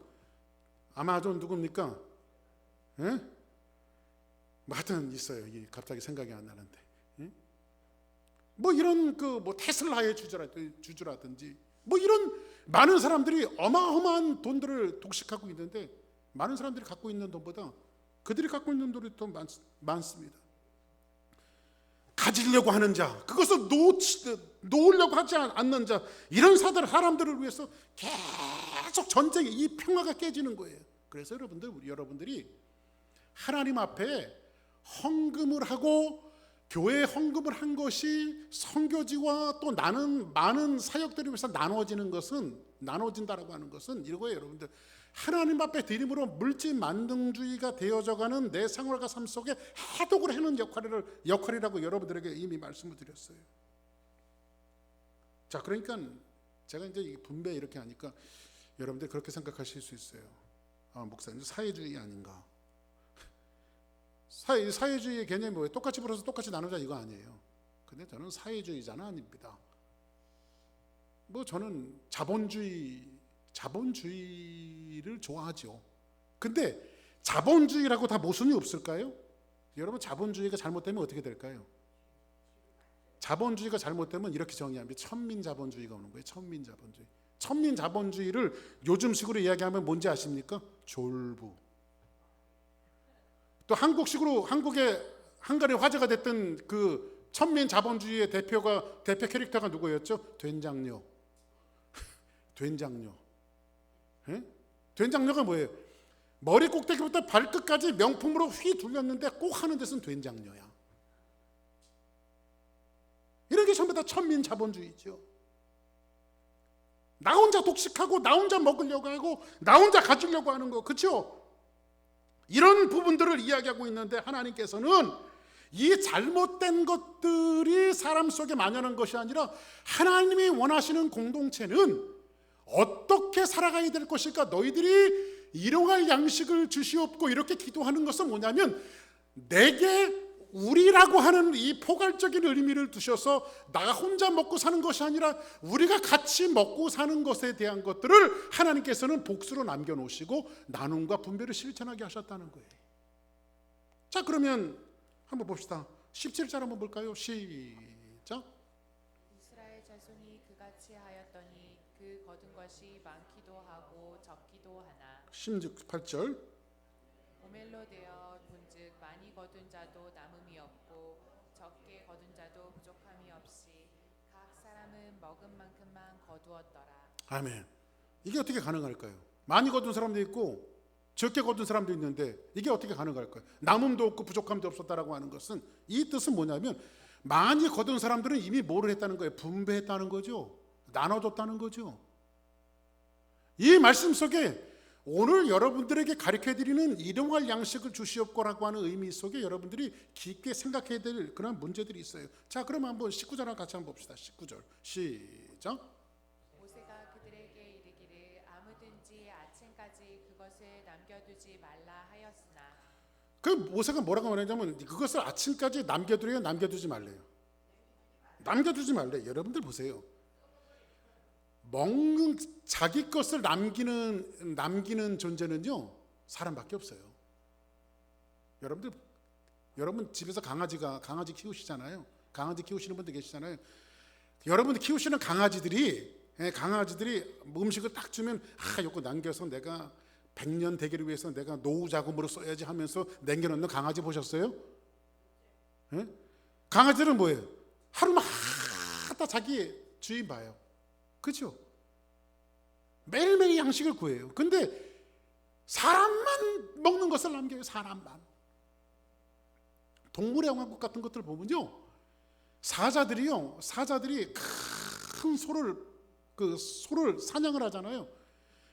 아마존 누굽니까? 예? 뭐 하여튼 있어요. 이게 갑자기 생각이 안 나는데. 예? 뭐 이런 그 뭐 테슬라의 주주라든지 뭐 이런 많은 사람들이 어마어마한 돈들을 독식하고 있는데 많은 사람들이 갖고 있는 돈보다 그들이 갖고 있는 돈이 더 많습니다. 가지려고 하는 자, 그것을 놓으려고 하지 않는 자, 이런 사람들을 위해서 계속 전쟁이, 이 평화가 깨지는 거예요. 그래서 여러분들이 하나님 앞에 헌금을 하고 교회에 헌금을 한 것이 선교지와 또 많은 사역들을 위해서 나눠진다라고 하는 것은 이거예요. 여러분들, 하나님 앞에 드림으로 물질 만능주의가 되어져가는 내 생활과 삶 속에 해독을 하는 역할이라고 여러분들에게 이미 말씀을 드렸어요. 자, 그러니까 제가 이제 분배 이렇게 하니까 여러분들 그렇게 생각하실 수 있어요. 아, 목사님 사회주의 아닌가? 사회주의의 개념이 뭐예요? 똑같이 벌어서 똑같이 나누자 이거 아니에요. 근데 저는 사회주의자는 아닙니다. 뭐 저는 자본주의를 좋아하죠. 근데 자본주의라고 다 모순이 없을까요? 여러분, 자본주의가 잘못되면 어떻게 될까요? 자본주의가 잘못되면 이렇게 정의합니다. 천민자본주의가 오는 거예요. 천민자본주의. 천민자본주의를 요즘식으로 이야기하면 뭔지 아십니까? 졸부. 또 한국에 화제가 됐던 그 천민자본주의의 대표 캐릭터가 누구였죠? 된장녀. 된장녀. 예? 된장녀가 뭐예요? 머리 꼭대기부터 발끝까지 명품으로 휘 둘렸는데 꼭 하는 데서는 된장녀야. 이런 게 전부 다 천민자본주의죠. 나 혼자 독식하고 나 혼자 먹으려고 하고 나 혼자 가지려고 하는 거, 그렇죠? 이런 부분들을 이야기하고 있는데 하나님께서는 이 잘못된 것들이 사람 속에 만연한 것이 아니라 하나님이 원하시는 공동체는 어떻게 살아가야 될 것일까? 너희들이 일용할 양식을 주시옵고 이렇게 기도하는 것은 뭐냐면 내게 우리라고 하는 이 포괄적인 의미를 두셔서 나 혼자 먹고 사는 것이 아니라 우리가 같이 먹고 사는 것에 대한 것들을 하나님께서는 복수로 남겨놓으시고 나눔과 분배를 실천하게 하셨다는 거예요. 자, 그러면 한번 봅시다. 17절 한번 볼까요? 시작. 이스라엘 자손이 그같이 하였더니 그 거둔 것이 많기도 하고 적기도 하나 18절. 오멜로 되어 본즉 많이 거둔 자도 남음이 없고 적게 거둔 자도 부족함이 없이 각 사람은 먹은 만큼만 거두었더라. 아멘. 이게 어떻게 가능할까요? 많이 거둔 사람도 있고 적게 거둔 사람도 있는데 이게 어떻게 가능할까요? 남음도 없고 부족함도 없었다라고 하는 것은, 이 뜻은 뭐냐면 많이 거둔 사람들은 이미 뭐를 했다는 거예요? 분배했다는 거죠. 나눠줬다는 거죠. 이 말씀 속에 오늘 여러분들에게 가르쳐드리는 일용할 양식을 주시옵고라고 하는 의미 속에 여러분들이 깊게 생각해야 될 그런 문제들이 있어요. 자, 그럼 한번 19절랑 같이 한번 봅시다. 19절 시작. 모세가 그들에게 이르기를 아무든지 아침까지 그것을 남겨두지 말라 하였으나 그 모세가 뭐라고 말하냐면 그것을 아침까지 남겨두래요, 남겨두지 말래요? 남겨두지 말래. 여러분들 보세요. 먹는 자기 것을 남기는 존재는요 사람밖에 없어요. 여러분 집에서 강아지 키우시잖아요. 강아지 키우시는 분들 계시잖아요. 여러분들 키우시는 강아지들이 음식을 딱 주면 요거 남겨서 내가 100년 되기를 위해서 내가 노후 자금으로 써야지 하면서 남겨놓는 강아지 보셨어요? 예? 강아지들은 뭐예요? 하루마다 자기 주인 봐요. 그렇죠? 매일매일 양식을 구해요. 근데 사람만 먹는 것을 남겨요. 사람만. 동물의 왕국 같은 것들 보면요, 사자들이 큰 소를 사냥을 하잖아요.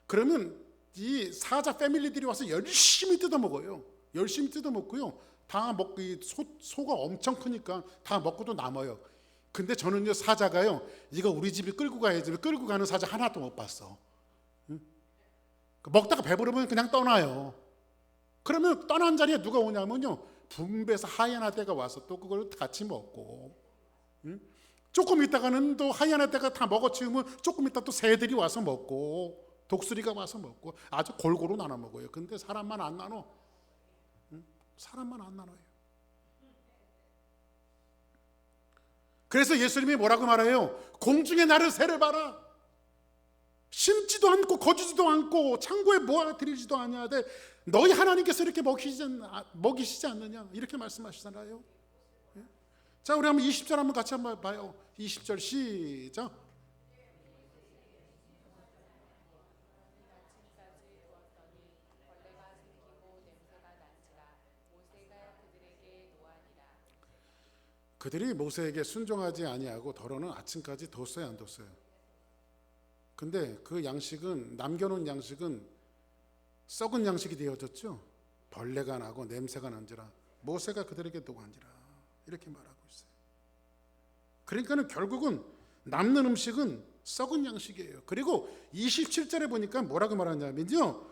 그러면 이 사자 패밀리들이 와서 열심히 뜯어 먹어요. 열심히 뜯어 먹고요. 다 먹고 소가 엄청 크니까 다 먹고도 남아요. 근데 저는요, 사자가요, 이거 우리 집에 끌고 가야지, 끌고 가는 사자 하나도 못 봤어. 응? 먹다가 배부르면 그냥 떠나요. 그러면 떠난 자리에 누가 오냐면요, 분배해서 하이에나 떼가 와서 또 그걸 같이 먹고, 응? 조금 있다가는 또 하이에나 떼가 다 먹어치우면 조금 있다 또 새들이 와서 먹고, 독수리가 와서 먹고 아주 골고루 나눠 먹어요. 근데 사람만 안 나눠. 사람만 안 나눠요. 그래서 예수님이 뭐라고 말해요? 공중의 나를 새를 봐라. 심지도 않고 거주지도 않고 창고에 모아들이지도 아니하되 너희 하나님께서 이렇게 먹이시지 않느냐, 이렇게 말씀하시잖아요. 자, 우리 한번 20절 한번 같이 한번 봐요. 20절 시작. 그들이 모세에게 순종하지 아니하고 더러는 아침까지 뒀어요, 안 뒀어요? 근데 그 양식은, 남겨놓은 양식은 썩은 양식이 되어졌죠. 벌레가 나고 냄새가 난지라 모세가 그들에게 노간지라, 이렇게 말하고 있어요. 그러니까는 결국은 남는 음식은 썩은 양식이에요. 그리고 27절에 보니까 뭐라고 말하냐면요,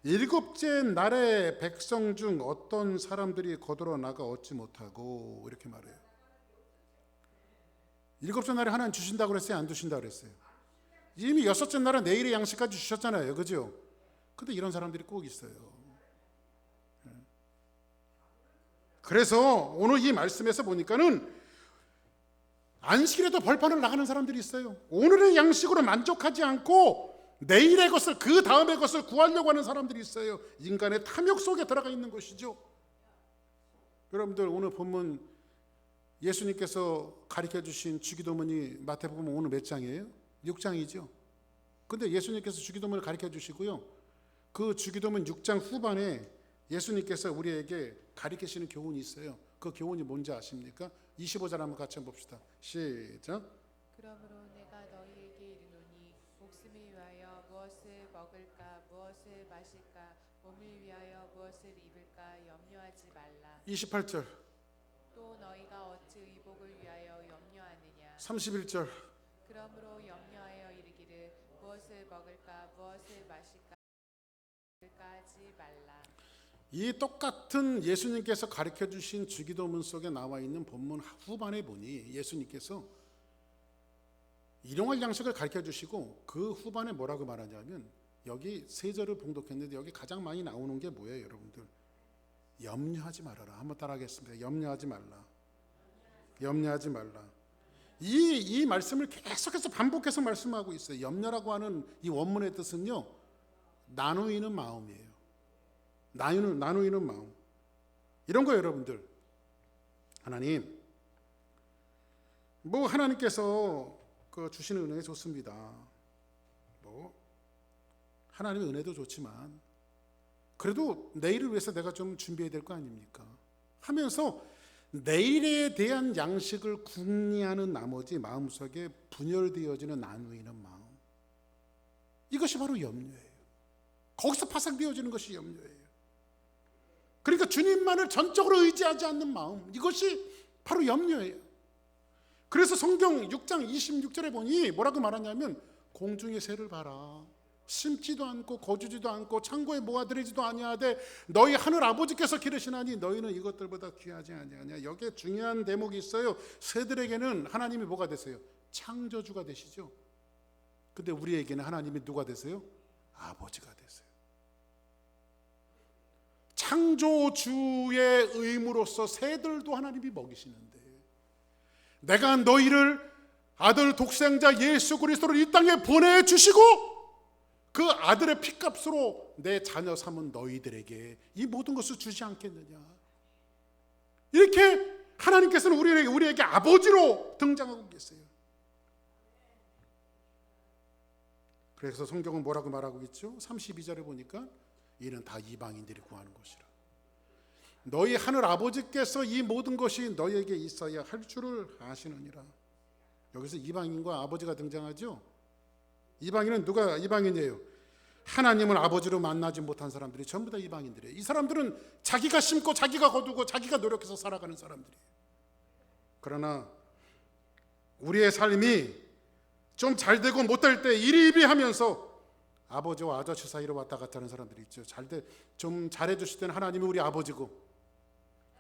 일곱째 날에 백성 중 어떤 사람들이 거들어 나가 얻지 못하고, 이렇게 말해요. 일곱째 날에 하나님 주신다고 그랬어요, 안 주신다고 그랬어요? 이미 여섯째 날에 내일의 양식까지 주셨잖아요, 그죠? 근데 이런 사람들이 꼭 있어요. 그래서 오늘 이 말씀에서 보니까는 안식일에도 벌판을 나가는 사람들이 있어요. 오늘의 양식으로 만족하지 않고 내일의 것을, 그 다음의 것을 구하려고 하는 사람들이 있어요. 인간의 탐욕 속에 들어가 있는 것이죠. 여러분들, 오늘 본문 예수님께서 가르쳐 주신 주기도문이 마태복음 오늘 몇 장이에요? 6장이죠. 근데 예수님께서 주기도문을 가르쳐 주시고요, 그 주기도문 6장 후반에 예수님께서 우리에게 가르치시는 교훈이 있어요. 그 교훈이 뭔지 아십니까? 25절 한번 같이 봅시다. 시작. 그러므로 내가 너희에게 이르노니 목숨을 위하여 무엇을 먹을까 무엇을 마실까 몸을 위하여 무엇을 입을까 염려하지 말라. 28절. 또 너희가 어찌 의복을 위하여 염려하느냐. 31절. 그러므로 염려하여 이르기를 무엇을 먹을까 무엇을 마실까 하지 말라. 이 똑같은 예수님께서 가르쳐 주신 주기도문 속에 나와 있는 본문 후반에 보니 예수님께서 일용할 양식을 가르쳐 주시고 그 후반에 뭐라고 말하냐면, 여기 세 절을 봉독했는데 여기 가장 많이 나오는 게 뭐예요, 여러분들? 염려하지 말아라. 한번 따라하겠습니다. 염려하지 말라. 염려하지 말라. 이 말씀을 계속해서 반복해서 말씀하고 있어요. 염려라고 하는 이 원문의 뜻은요, 나누이는 마음이에요. 나누이는 마음. 이런 거예요, 여러분들. 하나님, 뭐 하나님께서 그 주시는 은혜 좋습니다. 뭐 하나님의 은혜도 좋지만 그래도 내일을 위해서 내가 좀 준비해야 될 거 아닙니까? 하면서 내일에 대한 양식을 궁리하는 나머지 마음속에 분열되어지는 나누이는 마음, 이것이 바로 염려예요. 거기서 파생되어지는 것이 염려예요. 그러니까 주님만을 전적으로 의지하지 않는 마음, 이것이 바로 염려예요. 그래서 성경 6장 26절에 보니 뭐라고 말하냐면, 공중의 새를 봐라. 심지도 않고 거주지도 않고 창고에 모아들이지도 아니하되 너희 하늘 아버지께서 기르시나니 너희는 이것들보다 귀하지 아니하냐. 여기에 중요한 대목이 있어요. 새들에게는 하나님이 뭐가 되세요? 창조주가 되시죠. 근데 우리에게는 하나님이 누가 되세요? 아버지가 되세요. 창조주의 의무로서 새들도 하나님이 먹이시는데, 내가 너희를 아들 독생자 예수 그리스도를 이 땅에 보내주시고 그 아들의 피값으로 내 자녀 삼은 너희들에게 이 모든 것을 주지 않겠느냐. 이렇게 하나님께서는 우리에게 아버지로 등장하고 계세요. 그래서 성경은 뭐라고 말하고 있죠? 32절에 보니까 이는 다 이방인들이 구하는 것이라. 너희 하늘 아버지께서 이 모든 것이 너희에게 있어야 할 줄을 아시느니라. 여기서 이방인과 아버지가 등장하죠. 이방인은 누가 이방인이에요? 하나님을 아버지로 만나지 못한 사람들이 전부 다 이방인들이에요. 이 사람들은 자기가 심고 자기가 거두고 자기가 노력해서 살아가는 사람들이에요. 그러나 우리의 삶이 좀 잘 되고 못 될 때 이리이리하면서 아버지와 아저씨 사이로 왔다 갔다 하는 사람들이 있죠. 좀 잘해 주실 때는 하나님이 우리 아버지고,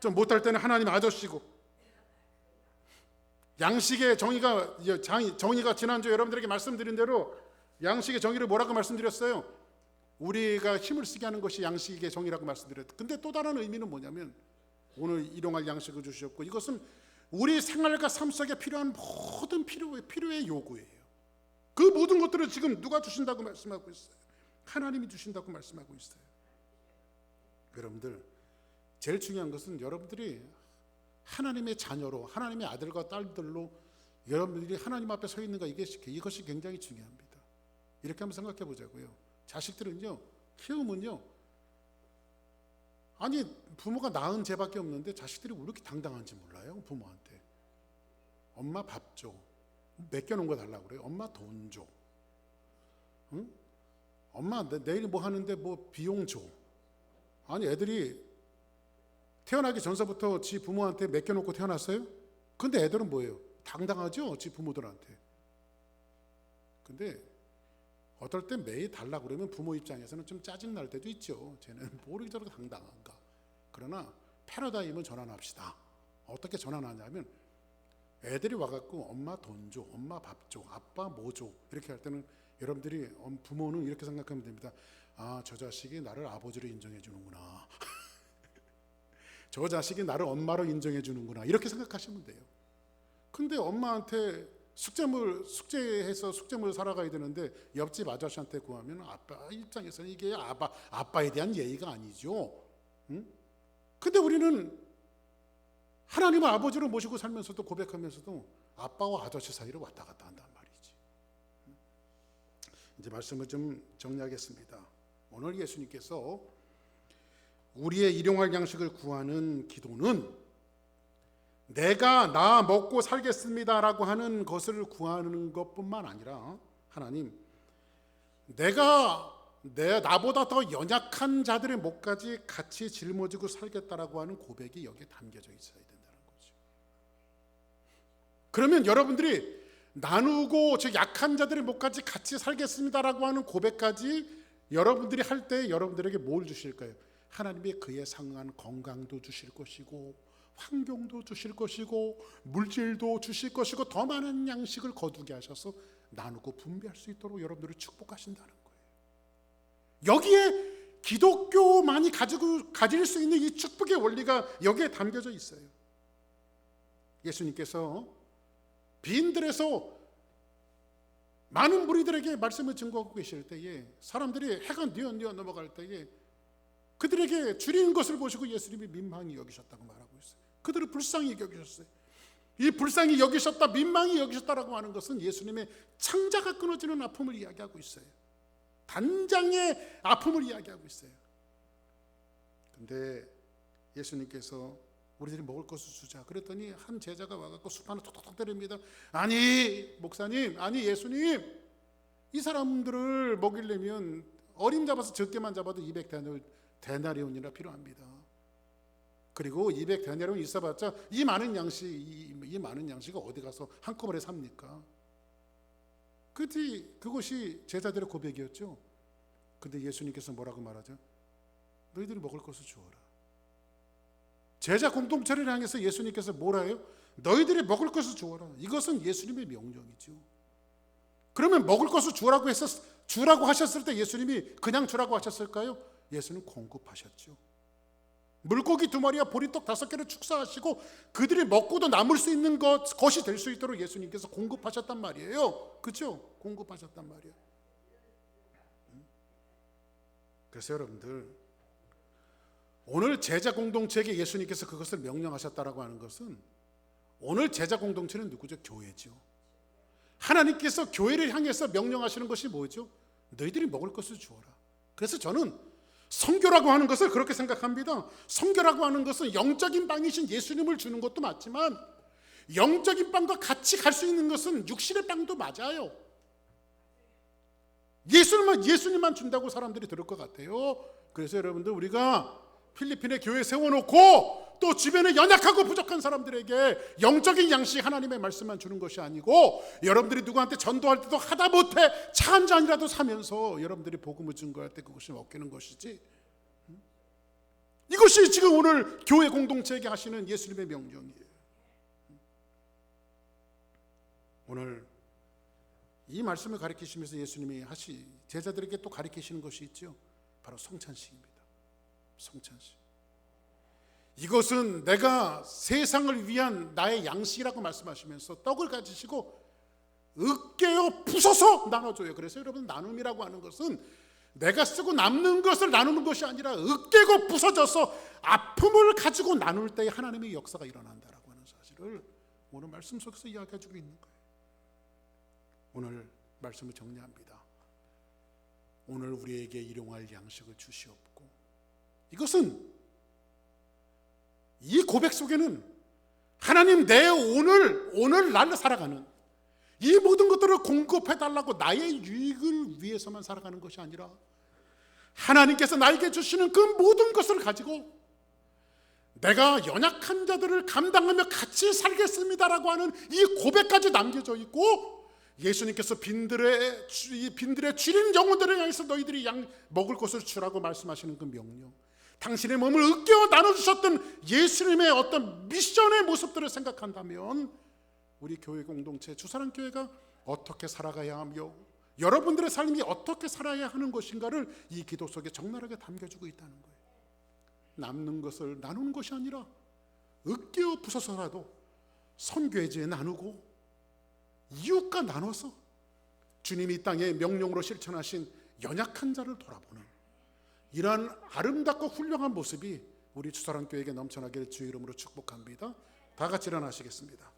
좀 못 할 때는 하나님 아저씨고. 양식의 정의가 지난주에 여러분들에게 말씀드린 대로 양식의 정의를 뭐라고 말씀드렸어요? 우리가 힘을 쓰게 하는 것이 양식의 정의라고 말씀드렸죠. 근데 또 다른 의미는 뭐냐면 오늘 일용할 양식을 주셨고, 이것은 우리 생활과 삶 속에 필요한 모든 필요의 요구예요. 그 모든 것들을 지금 누가 주신다고 말씀하고 있어요? 하나님이 주신다고 말씀하고 있어요. 여러분들, 제일 중요한 것은 여러분들이 하나님의 자녀로, 하나님의 아들과 딸들로 여러분들이 하나님 앞에 서 있는가, 이것이 굉장히 중요합니다. 이렇게 한번 생각해 보자고요. 자식들은요, 키우면요, 아니 부모가 낳은 죄밖에 없는데 자식들이 왜 이렇게 당당한지 몰라요. 부모한테 엄마 밥 줘, 맡겨놓은 거 달라고 그래요. 엄마 돈 줘, 응? 엄마 내일 뭐 하는데 뭐 비용 줘. 아니 애들이 태어나기 전서부터 지 부모한테 맡겨놓고 태어났어요? 근데 애들은 뭐예요? 당당하죠, 지 부모들한테. 근데 어떨 때 매일 달라고 그러면 부모 입장에서는 좀 짜증 날 때도 있죠. 쟤는 뭘 저렇게 당당한가. 그러나 패러다임을 전환합시다. 어떻게 전환하냐면 애들이 와갖고 엄마 돈 줘, 엄마 밥 줘, 아빠 뭐 줘, 이렇게 할 때는 여러분들이, 부모는 이렇게 생각하면 됩니다. 아, 저 자식이 나를 아버지로 인정해 주는구나. 저 자식이 나를 엄마로 인정해 주는구나, 이렇게 생각하시면 돼요. 근데 엄마한테 숙제해서 숙제물 살아가야 되는데 옆집 아저씨한테 구하면 아빠 입장에서는 이게 아빠에 대한 예의가 아니죠. 응? 근데 우리는 하나님을 아버지로 모시고 살면서도, 고백하면서도 아빠와 아저씨 사이로 왔다 갔다 한단 말이지. 이제 말씀을 좀 정리하겠습니다. 오늘 예수님께서 우리의 일용할 양식을 구하는 기도는 내가 나 먹고 살겠습니다라고 하는 것을 구하는 것뿐만 아니라, 하나님, 나보다 더 연약한 자들의 목까지 같이 짊어지고 살겠다라고 하는 고백이 여기에 담겨져 있어야 된다는 거죠. 그러면 여러분들이 나누고, 즉 약한 자들의 목까지 같이 살겠습니다라고 하는 고백까지 여러분들이 할 때 여러분들에게 뭘 주실까요? 하나님이 그에 상응한 건강도 주실 것이고, 환경도 주실 것이고, 물질도 주실 것이고, 더 많은 양식을 거두게 하셔서 나누고 분배할 수 있도록 여러분들을 축복하신다는 거예요. 여기에 기독교만이 가질 수 있는 이 축복의 원리가 여기에 담겨져 있어요. 예수님께서 빈들에서 많은 무리들에게 말씀을 증거하고 계실 때에, 사람들이 해가 뉘어 넘어갈 때에 그들에게 줄이는 것을 보시고 예수님이 민망히 여기셨다고 말하고 있어요. 그들을 불쌍히 여기셨어요. 이 불쌍히 여기셨다, 민망히 여기셨다라고 하는 것은 예수님의 창자가 끊어지는 아픔을 이야기하고 있어요. 단장의 아픔을 이야기하고 있어요. 근데 예수님께서 우리들이 먹을 것을 주자 그랬더니 한 제자가 와갖고 수판을 톡톡톡 때립니다. 아니 목사님, 아니 예수님, 이 사람들을 먹이려면 어림 잡아서 적게만 잡아도 200데나리온이나 필요합니다. 그리고 200데나리온 있어봤자 이 많은 양식이 어디 가서 한꺼번에 삽니까? 그것이 제자들의 고백이었죠. 근데 예수님께서 뭐라고 말하죠? 너희들이 먹을 것을 주어라. 제자 공동체를 향해서 예수님께서 뭐라 해요? 너희들이 먹을 것을 주어라. 이것은 예수님의 명령이죠. 그러면 먹을 것을 주라고 하셨을 때 예수님이 그냥 주라고 하셨을까요? 예수는 공급하셨죠. 물고기 2마리와 보리떡 5개를 축사하시고 그들이 먹고도 남을 수 있는 것이 될 수 있도록 예수님께서 공급하셨단 말이에요. 그렇죠? 공급하셨단 말이에요. 그래서 여러분들, 오늘 제자 공동체에게 예수님께서 그것을 명령하셨다라고 하는 것은, 오늘 제자 공동체는 누구죠? 교회죠. 하나님께서 교회를 향해서 명령하시는 것이 뭐죠? 너희들이 먹을 것을 주어라. 그래서 저는 선교라고 하는 것을 그렇게 생각합니다. 선교라고 하는 것은 영적인 빵이신 예수님을 주는 것도 맞지만, 영적인 빵과 같이 갈 수 있는 것은 육신의 빵도 맞아요. 예수님만 준다고 사람들이 들을 것 같아요. 그래서 여러분들, 우리가 필리핀에 교회 세워놓고 또 주변에 연약하고 부족한 사람들에게 영적인 양식, 하나님의 말씀만 주는 것이 아니고, 여러분들이 누구한테 전도할 때도 하다못해 차 한 잔이라도 사면서 여러분들이 복음을 증거할 때 그것이 먹히는 것이지, 이것이 지금 오늘 교회 공동체에게 하시는 예수님의 명령이에요. 오늘 이 말씀을 가르치시면서 예수님이 제자들에게 또 가르치시는 것이 있죠. 바로 성찬식입니다. 성찬식. 이것은 내가 세상을 위한 나의 양식이라고 말씀하시면서 떡을 가지시고 으깨어 부숴서 나눠줘요. 그래서 여러분, 나눔이라고 하는 것은 내가 쓰고 남는 것을 나누는 것이 아니라 으깨고 부서져서 아픔을 가지고 나눌 때 하나님의 역사가 일어난다라고 하는 사실을 오늘 말씀 속에서 이야기해주고 있는 거예요. 오늘 말씀을 정리합니다. 오늘 우리에게 일용할 양식을 주시옵고, 이것은 이 고백 속에는 하나님, 내 오늘 날로 살아가는 이 모든 것들을 공급해달라고 나의 유익을 위해서만 살아가는 것이 아니라 하나님께서 나에게 주시는 그 모든 것을 가지고 내가 연약한 자들을 감당하며 같이 살겠습니다라고 하는 이 고백까지 남겨져 있고, 예수님께서 빈들의 줄인 영혼들을 향해서 너희들이 먹을 것을 주라고 말씀하시는 그 명령, 당신의 몸을 으깨어 나눠주셨던 예수님의 어떤 미션의 모습들을 생각한다면 우리 교회 공동체 주사랑교회가 어떻게 살아가야 하며 여러분들의 삶이 어떻게 살아야 하는 것인가를 이 기도 속에 적나라하게 담겨주고 있다는 거예요. 남는 것을 나누는 것이 아니라 으깨어 부숴서라도 선교회지에 나누고 이웃과 나눠서 주님이 이 땅에 명령으로 실천하신 연약한 자를 돌아보는 이러한 아름답고 훌륭한 모습이 우리 주사랑교회에게 넘쳐나기를 주의 이름으로 축복합니다. 다 같이 일어나시겠습니다.